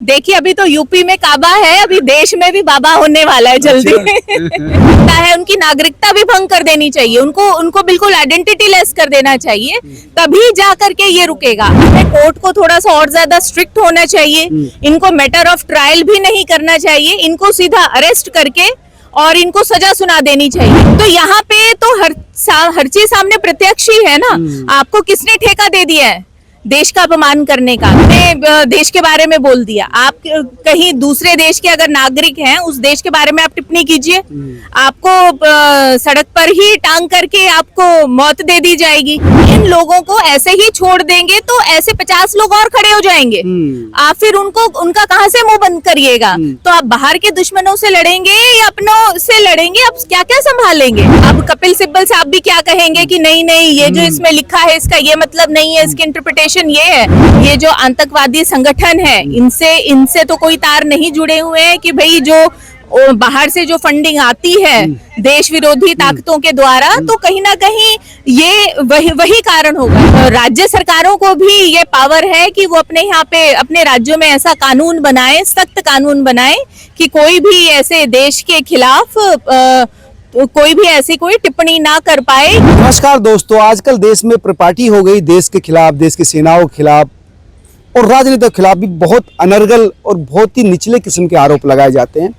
देखिए अभी तो यूपी में काबा है, अभी देश में भी बाबा होने वाला है जल्दी। है उनकी नागरिकता भी भंग कर देनी चाहिए, उनको बिल्कुल आइडेंटिटी लेस कर देना चाहिए, तभी जा करके ये रुकेगा। कोर्ट को थोड़ा सा और ज्यादा स्ट्रिक्ट होना चाहिए, इनको मैटर ऑफ ट्रायल भी नहीं करना चाहिए, इनको सीधा अरेस्ट करके और इनको सजा सुना देनी चाहिए। तो यहाँ पे तो हर चीज सामने प्रत्यक्ष ही है ना। आपको किसने ठेका दे दिया है देश का अपमान करने का? आपने देश के बारे में बोल दिया। आप कहीं दूसरे देश के अगर नागरिक हैं, उस देश के बारे में आप टिप्पणी कीजिए, आपको सड़क पर ही टांग करके आपको मौत दे दी जाएगी। इन लोगों को ऐसे ही छोड़ देंगे तो ऐसे 50 लोग और खड़े हो जाएंगे। आप फिर उनका कहां से मुंह बंद करिएगा? तो आप बाहर के दुश्मनों से लड़ेंगे या अपनों से लड़ेंगे? आप क्या क्या संभालेंगे? अब कपिल सिब्बल साहब भी क्या कहेंगे कि नहीं नहीं, ये जो इसमें लिखा है इसका ये मतलब नहीं है, इसकी इंटरप्रिटेशन ये है। ये जो आतंकवादी संगठन है, इनसे तो कोई तार नहीं जुड़े हुए हैं कि भाई जो बाहर से जो फंडिंग आती है देश विरोधी ताकतों के द्वारा, तो कहीं ना कहीं ये वही कारण होगा। राज्य सरकारों को भी ये पावर है कि वो अपने यहाँ पे अपने राज्यों में ऐसा कानून बनाए, सख्त कानून बनाए कि कोई भी ऐसे देश के खिलाफ तो कोई भी ऐसी कोई टिप्पणी ना कर पाए। नमस्कार दोस्तों, आजकल देश में प्रपार्टी हो गई देश के खिलाफ, देश की सेनाओं के खिलाफ और राजनीतिक के खिलाफ भी बहुत अनर्गल और बहुत ही निचले किस्म के आरोप लगाए जाते हैं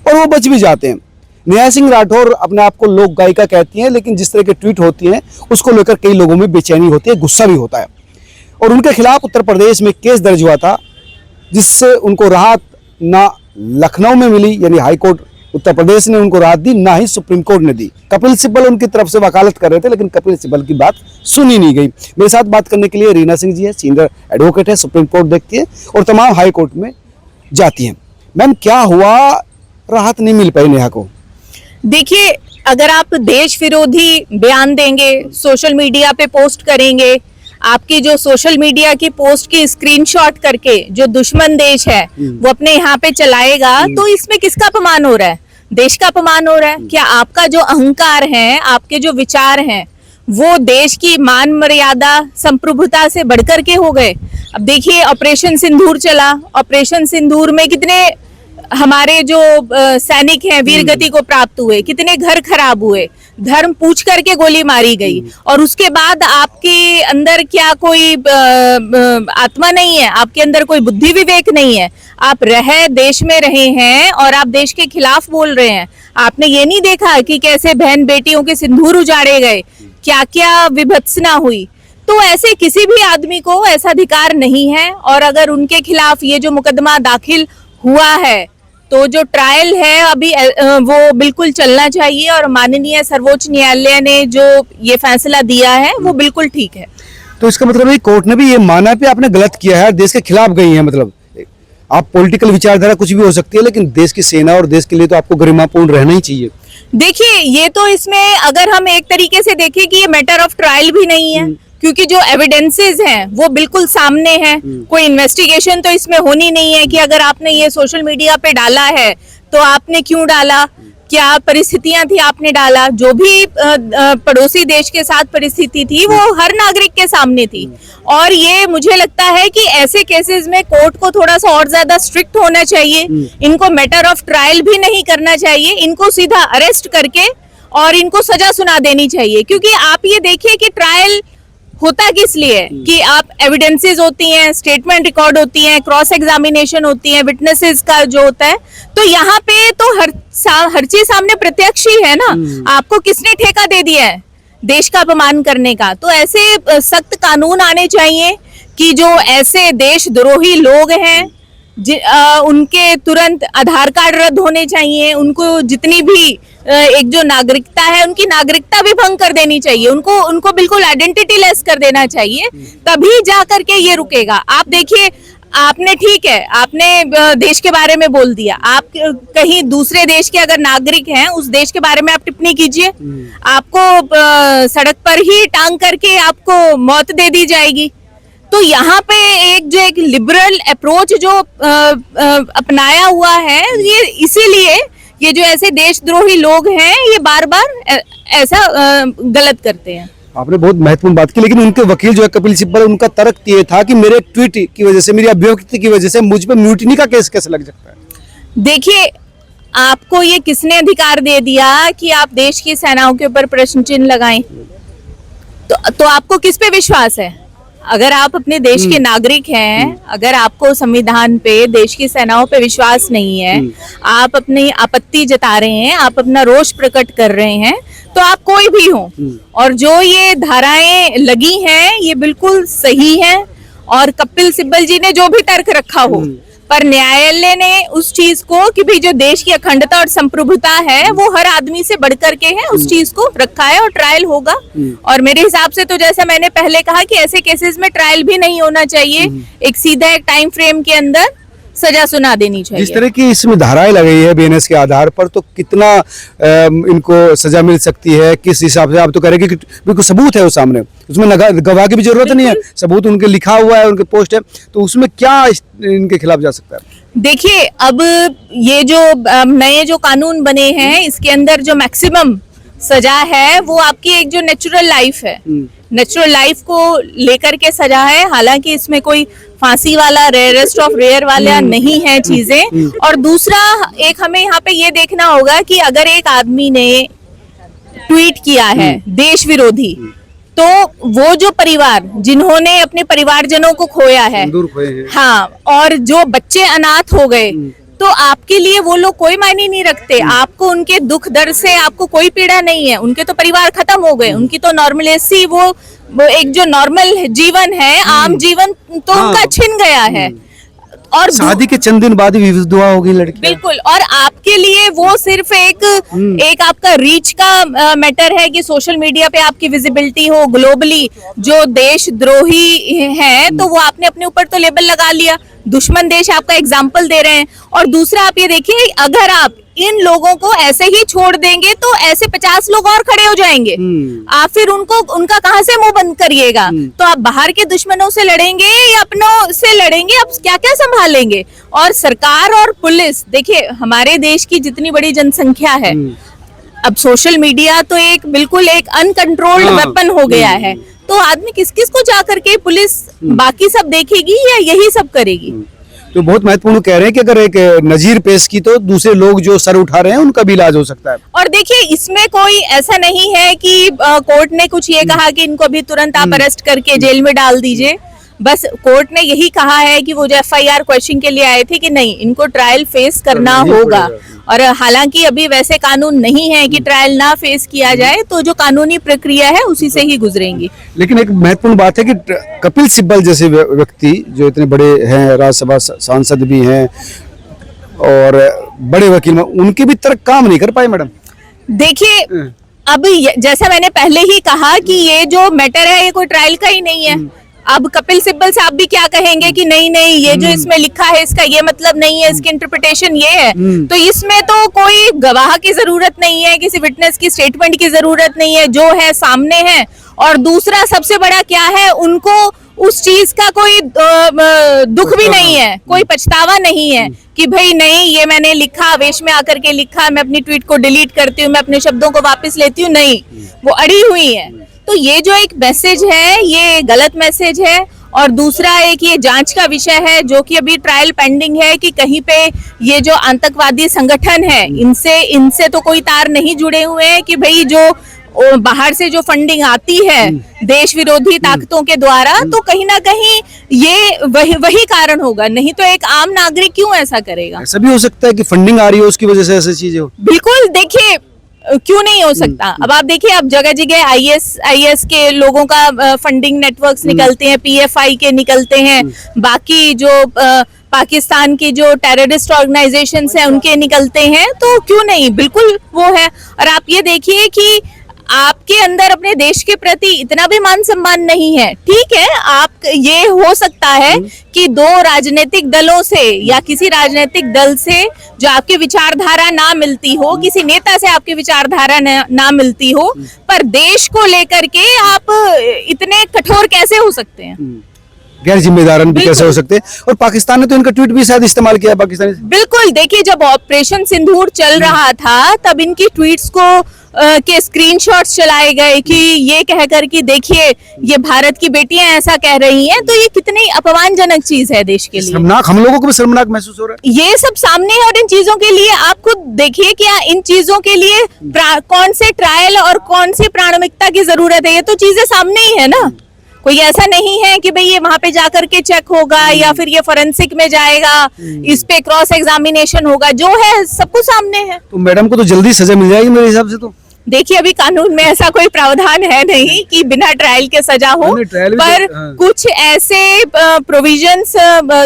और वो बच भी जाते हैं। नेहा सिंह राठौर अपने आप को लोक गायिका कहती हैं, लेकिन जिस तरह के ट्वीट होती हैं उसको लेकर कई लोगों में बेचैनी होती है, गुस्सा भी होता है। और उनके खिलाफ उत्तर प्रदेश में केस दर्ज हुआ था, जिससे उनको राहत ना लखनऊ में मिली, यानी हाईकोर्ट उत्तर प्रदेश ने उनको राहत दी, ना ही सुप्रीम कोर्ट ने दी। कपिल सिब्बल उनकी तरफ से वकालत कर रहे थे, लेकिन कपिल सिब्बल की बात सुनी नहीं गई। मेरे साथ बात करने के लिए रीना सिंह जी है, सीनियर एडवोकेट है, सुप्रीम कोर्ट देखती है और तमाम हाई कोर्ट में जाती हैं। मैम, क्या हुआ, राहत नहीं मिल पाई नेहा को? देखिए, अगर आप देश विरोधी बयान देंगे, सोशल मीडिया पे पोस्ट करेंगे, आपकी जो सोशल मीडिया की पोस्ट की स्क्रीनशॉट करके जो दुश्मन देश है वो अपने यहाँ पे चलाएगा, तो इसमें किसका अपमान हो रहा है? देश का अपमान हो रहा है। क्या आपका जो अहंकार है, आपके जो विचार हैं, वो देश की मान मर्यादा संप्रभुता से बढ़कर के हो गए? अब देखिए, ऑपरेशन सिंदूर चला, ऑपरेशन सिंदूर में कितने हमारे जो सैनिक हैं वीर गति को प्राप्त हुए, कितने घर खराब हुए, धर्म पूछ करके गोली मारी गई, और उसके बाद आपके अंदर क्या कोई आत्मा नहीं है? आपके अंदर कोई बुद्धि विवेक नहीं है? आप देश में रहे हैं और आप देश के खिलाफ बोल रहे हैं। आपने ये नहीं देखा कि कैसे बहन बेटियों के सिंदूर उजाड़े गए, क्या क्या विभत्सना हुई? तो ऐसे किसी भी आदमी को ऐसा अधिकार नहीं है। और अगर उनके खिलाफ ये जो मुकदमा दाखिल हुआ है, तो जो ट्रायल है अभी वो बिल्कुल चलना चाहिए, और माननीय सर्वोच्च न्यायालय ने जो ये फैसला दिया है वो बिल्कुल ठीक है। तो इसका मतलब है कोर्ट ने भी ये माना कि आपने गलत किया है, देश के खिलाफ गई है। मतलब आप पॉलिटिकल विचारधारा कुछ भी हो सकती है, लेकिन देश की सेना और देश के लिए तो आपको गरिमापूर्ण रहना ही चाहिए। देखिए, ये तो इसमें अगर हम एक तरीके से देखें कि ये मैटर ऑफ ट्रायल भी नहीं है, क्योंकि जो एविडेंसेस हैं वो बिल्कुल सामने हैं। कोई इन्वेस्टिगेशन तो इसमें होनी नहीं है कि अगर आपने ये सोशल मीडिया पे डाला है तो आपने क्यों डाला, क्या परिस्थितियां थी आपने डाला। जो भी पड़ोसी देश के साथ परिस्थिति थी वो हर नागरिक के सामने थी। और ये मुझे लगता है कि ऐसे केसेस में कोर्ट को थोड़ा सा और ज्यादा स्ट्रिक्ट होना चाहिए, इनको मैटर ऑफ ट्रायल भी नहीं करना चाहिए, इनको सीधा अरेस्ट करके और इनको सजा सुना देनी चाहिए। क्योंकि आप ये देखिए कि ट्रायल होता किस लिए है कि आप एविडेंसेस होती हैं, स्टेटमेंट रिकॉर्ड होती हैं, क्रॉस एग्जामिनेशन होती है, विटनेसेस का जो होता है, तो यहाँ पे तो हर चीज सामने प्रत्यक्ष ही है ना। आपको किसने ठेका दे दिया है देश का अपमान करने का? तो ऐसे सख्त कानून आने चाहिए कि जो ऐसे देशद्रोही लोग हैं उनके तुरंत आधार कार्ड रद्द होने चाहिए, उनको जितनी भी एक जो नागरिकता है उनकी नागरिकता भी भंग कर देनी चाहिए, उनको बिल्कुल आइडेंटिटी लेस कर देना चाहिए, तभी जा करके ये रुकेगा। आप देखिए, आपने ठीक है, आपने देश के बारे में बोल दिया, आप कहीं दूसरे देश के अगर नागरिक हैं, उस देश के बारे में आप टिप्पणी कीजिए, आपको सड़क पर ही टांग करके आपको मौत दे दी जाएगी। तो यहाँ पे एक लिबरल अप्रोच जो अपनाया हुआ है, ये इसीलिए ये जो ऐसे देशद्रोही लोग हैं ये बार बार ऐसा गलत करते हैं। आपने बहुत महत्वपूर्ण बात की, लेकिन उनके वकील जो है कपिल सिब्बल, उनका तर्क ये था कि मेरे ट्वीट की वजह से, मेरी अभिव्यक्ति की वजह से मुझ पे म्यूटिनी का केस कैसे लग सकता है? देखिए, आपको ये किसने अधिकार दे दिया कि आप देश की सेनाओं के ऊपर प्रश्न चिन्ह लगाएं? तो आपको किस पे विश्वास है? अगर आप अपने देश के नागरिक हैं, अगर आपको संविधान पे, देश की सेनाओं पे विश्वास नहीं है, आप अपनी आपत्ति जता रहे हैं, आप अपना रोष प्रकट कर रहे हैं, तो आप कोई भी हो, और जो ये धाराएं लगी हैं ये बिल्कुल सही हैं, और कपिल सिब्बल जी ने जो भी तर्क रखा हो, पर न्यायालय ने उस चीज को कि भाई जो देश की अखंडता और संप्रभुता है वो हर आदमी से बढ़कर के है, उस चीज को रखा है और ट्रायल होगा। और मेरे हिसाब से तो जैसा मैंने पहले कहा कि ऐसे केसेस में ट्रायल भी नहीं होना चाहिए, एक सीधा एक टाइम फ्रेम के अंदर सजा सुना देनी चाहिए। जिस तरह की इसमें धाराएं लगाई है बीएनएस के आधार पर, तो कितना इनको सजा मिल सकती है, किस हिसाब से? आप तो कह रहे हैं कि बिल्कुल सबूत है वो सामने, उसमें गवाह की भी जरूरत नहीं है, सबूत उनके लिखा हुआ है, उनके पोस्ट है, तो उसमें क्या इनके खिलाफ जा सकता है? देखिए, अब ये जो नए जो कानून बने हैं इसके अंदर जो मैक्सिमम सजा है वो आपकी एक जो नेचुरल लाइफ है, नेचुरल लाइफ को लेकर के सजा है। हालांकि इसमें कोई फांसी वाला, रेयरेस्ट ऑफ रेयर वाला नहीं है चीजें। और दूसरा एक हमें यहाँ पे ये देखना होगा कि अगर एक आदमी ने ट्वीट किया है देश विरोधी, तो वो जो परिवार जिन्होंने अपने परिवारजनों को खोया है, हाँ, और जो बच्चे अनाथ हो गए, तो आपके लिए वो लोग कोई मायने नहीं रखते। आपको उनके दुख दर्द से आपको कोई पीड़ा नहीं है, उनके तो परिवार खत्म हो गए, उनकी तो नॉर्मलेसी, वो एक जो नॉर्मल जीवन है, आम जीवन तो उनका छिन गया है। और शादी के चंद दिन बाद ही विधवा हो गई लड़की। बिल्कुल, और आपके लिए वो सिर्फ एक आपका रीच का मैटर है कि सोशल मीडिया पे आपकी विजिबिलिटी हो ग्लोबली। जो देशद्रोही है तो वो आपने अपने ऊपर तो लेबल लगा लिया, दुश्मन देश आपका एग्जाम्पल दे रहे हैं। और दूसरा आप ये देखिए, अगर आप इन लोगों को ऐसे ही छोड़ देंगे तो ऐसे 50 लोग और खड़े हो जाएंगे, आप फिर उनका कहां से मुंह बंद करिएगा? तो आप बाहर के दुश्मनों से लड़ेंगे या अपनों से लड़ेंगे? आप क्या क्या संभालेंगे? और सरकार और पुलिस, देखिए हमारे देश की जितनी बड़ी जनसंख्या है, अब सोशल मीडिया तो एक बिल्कुल एक अनकंट्रोल्ड वेपन हो गया है, तो आदमी किस किस को जा करके पुलिस बाकी सब देखेगी या यही सब करेगी? तो बहुत महत्वपूर्ण कह रहे हैं कि अगर एक नजीर पेश की तो दूसरे लोग जो सर उठा रहे हैं उनका भी इलाज हो सकता है। और देखिए, इसमें कोई ऐसा नहीं है कि कोर्ट ने कुछ ये कहा कि इनको भी तुरंत आप अरेस्ट करके जेल में डाल दीजिए। बस कोर्ट ने यही कहा है कि वो जो एफआईआर क्वेश्चन के लिए आए थे कि नहीं, इनको ट्रायल फेस करना होगा। और हालांकि अभी वैसे कानून नहीं है कि ट्रायल ना फेस किया जाए, तो जो कानूनी प्रक्रिया है उसी से ही गुजरेंगी। लेकिन एक महत्वपूर्ण बात है कि कपिल सिब्बल जैसे व्यक्ति जो इतने बड़े हैं, राज्यसभा सांसद भी हैं और बड़े वकील, उनके भी तर्क काम नहीं कर पाए मैडम। देखिए, अब जैसा मैंने पहले ही कहा कि ये जो मैटर है ये कोई ट्रायल का ही नहीं है। अब कपिल सिब्बल साहब भी क्या कहेंगे कि नहीं नहीं, ये जो इसमें लिखा है इसका ये मतलब नहीं है, इसकी इंटरप्रिटेशन ये है। तो इसमें तो कोई गवाह की जरूरत नहीं है, किसी विटनेस की स्टेटमेंट की जरूरत नहीं है, जो है सामने है। और दूसरा सबसे बड़ा क्या है, उनको उस चीज का कोई दुख भी नहीं है, कोई पछतावा नहीं है कि भाई नहीं, ये मैंने लिखा, आवेश में आकर के लिखा, मैं अपनी ट्वीट को डिलीट करती हूँ, मैं अपने शब्दों को वापस लेती हूँ। नहीं, वो अड़ी हुई है। तो ये जो एक मैसेज है ये गलत मैसेज है। और दूसरा एक ये जांच का विषय है जो कि अभी ट्रायल पेंडिंग है कि कहीं पे ये जो आतंकवादी संगठन है इनसे तो कोई तार नहीं जुड़े हुए हैं कि भाई जो बाहर से जो फंडिंग आती है देश विरोधी ताकतों के द्वारा, तो कहीं ना कहीं ये वही कारण होगा। नहीं तो एक आम नागरिक क्यों ऐसा करेगा? ऐसा भी हो सकता है कि फंडिंग आ रही हो, उसकी वजह से ऐसी चीजें हो। बिल्कुल, देखिए क्यों नहीं हो सकता। अब आप देखिए, अब जगह जगह आईएस के लोगों का फंडिंग नेटवर्क्स निकलते हैं, पीएफआई के निकलते हैं, बाकी जो पाकिस्तान की जो टेररिस्ट ऑर्गेनाइजेशंस हैं उनके निकलते हैं, तो क्यों नहीं, बिल्कुल वो है। और आप ये देखिए कि आपके अंदर अपने देश के प्रति इतना भी मान सम्मान नहीं है। ठीक है, आप ये हो सकता है कि दो राजनीतिक दलों से या किसी राजनीतिक दल से जो आपकी विचारधारा ना मिलती हो, किसी नेता से आपकी विचारधारा ना मिलती हो, पर देश को लेकर के आप इतने कठोर कैसे हो सकते हैं? गैर जिम्मेदार भी कैसे हो सकते हैं? और पाकिस्तान ने तो इनका ट्वीट भी शायद इस्तेमाल किया पाकिस्तानी। बिल्कुल, देखिए जब ऑपरेशन सिंदूर चल रहा था तब इनकी ट्वीट्स को के स्क्रीनशॉट्स चलाए गए कि ये कहकर कि देखिए ये भारत की बेटियां ऐसा कह रही हैं, तो ये कितनी अपमानजनक चीज है देश के लिए। शर्मनाक, हम लोगों को भी शर्मनाक महसूस हो रहा है। ये सब सामने है और इन चीजों के लिए आप खुद देखिए क्या इन चीजों के लिए कौन से ट्रायल और कौन सी प्राथमिकता की जरूरत है, ये तो चीजें सामने ही है ना। कोई ऐसा नहीं है कि भाई ये वहां पे जाकर के चेक होगा या फिर ये फोरेंसिक में जाएगा, इस पे क्रॉस एग्जामिनेशन होगा, जो है सब कुछ सामने है। तो मैडम को तो जल्दी सजा मिल जाएगी मेरे हिसाब से। तो देखिए अभी कानून में ऐसा कोई प्रावधान है नहीं कि बिना ट्रायल के सजा हो, नहीं, ट्रायल भी पर तो, हाँ। कुछ ऐसे प्रोविजंस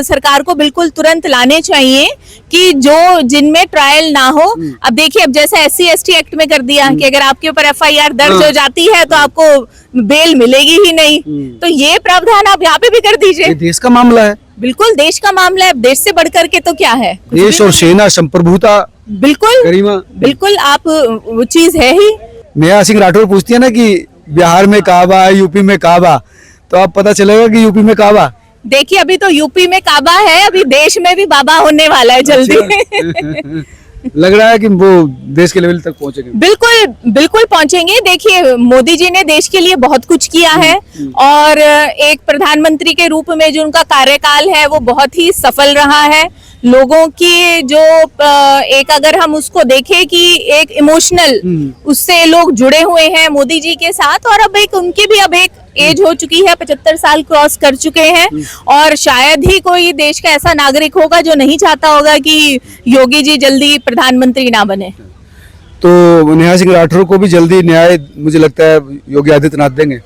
सरकार को बिल्कुल तुरंत लाने चाहिए कि जो जिनमें ट्रायल ना हो। अब देखिए अब जैसे SC/ST एक्ट में कर दिया कि अगर आपके ऊपर FIR दर्ज हो जाती है तो आपको बेल मिलेगी ही नहीं, तो ये प्रावधान आप यहाँ पे भी कर दीजिए। ये देश का मामला है, बिल्कुल देश का मामला है, देश से बढ़कर के तो क्या है, कुछ देश भी और नहीं। सेना संप्रभुता, बिल्कुल गरिमा। बिल्कुल आप वो चीज है ही। नेहा सिंह राठौर पूछती है ना कि बिहार में काबा है, यूपी में काबा, तो अब पता चलेगा कि यूपी में काबा। देखिए अभी तो यूपी में काबा है, अभी देश में भी बाबा होने वाला है जल्दी। लग रहा है कि वो देश के लेवल तक पहुंचेंगे। बिल्कुल बिल्कुल पहुंचेंगे। देखिए मोदी जी ने देश के लिए बहुत कुछ किया है और एक प्रधानमंत्री के रूप में जो उनका कार्यकाल है वो बहुत ही सफल रहा है। लोगों की जो एक अगर हम उसको देखें कि एक इमोशनल उससे लोग जुड़े हुए हैं मोदी जी के साथ, और अब एक उनकी भी अब एक एज हो चुकी है, 75 साल क्रॉस कर चुके हैं, और शायद ही कोई देश का ऐसा नागरिक होगा जो नहीं चाहता होगा कि योगी जी जल्दी प्रधानमंत्री ना बने। तो नेहा सिंह राठौर को भी जल्दी न्याय मुझे लगता है योगी आदित्यनाथ देंगे।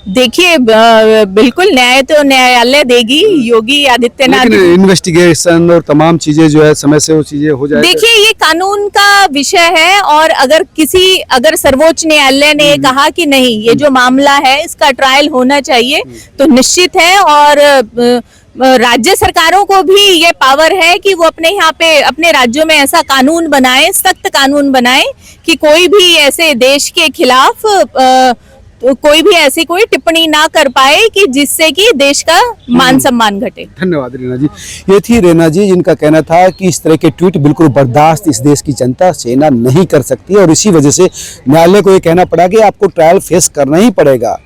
देखिए बिल्कुल न्याय तो न्यायालय देगी, योगी आदित्यनाथ। लेकिन इन्वेस्टिगेशन और तमाम चीजें जो है समय से वो चीजें हो जाए। देखिए ये कानून का विषय है, और अगर सर्वोच्च न्यायालय ने कहा कि नहीं ये जो मामला है इसका ट्रायल होना चाहिए, तो निश्चित है, और राज्य सरकारों को भी ये पावर है कि वो अपने यहाँ पे अपने राज्यों में ऐसा कानून बनाए, सख्त कानून बनाए कि कोई भी ऐसे देश के खिलाफ कोई भी ऐसी कोई टिप्पणी ना कर पाए कि जिससे कि देश का मान सम्मान घटे। धन्यवाद रीना जी। ये थी रीना जी जिनका कहना था कि इस तरह के ट्वीट बिल्कुल बर्दाश्त इस देश की जनता सेना नहीं कर सकती, और इसी वजह से न्यायालय को ये कहना पड़ा कि आपको ट्रायल फेस करना ही पड़ेगा।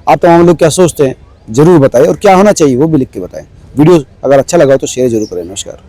आप तमाम लोग क्या सोचते हैं जरूर बताएं, और क्या होना चाहिए वो भी लिख के बताएं। वीडियो अगर अच्छा लगा तो शेयर जरूर करें। नमस्कार।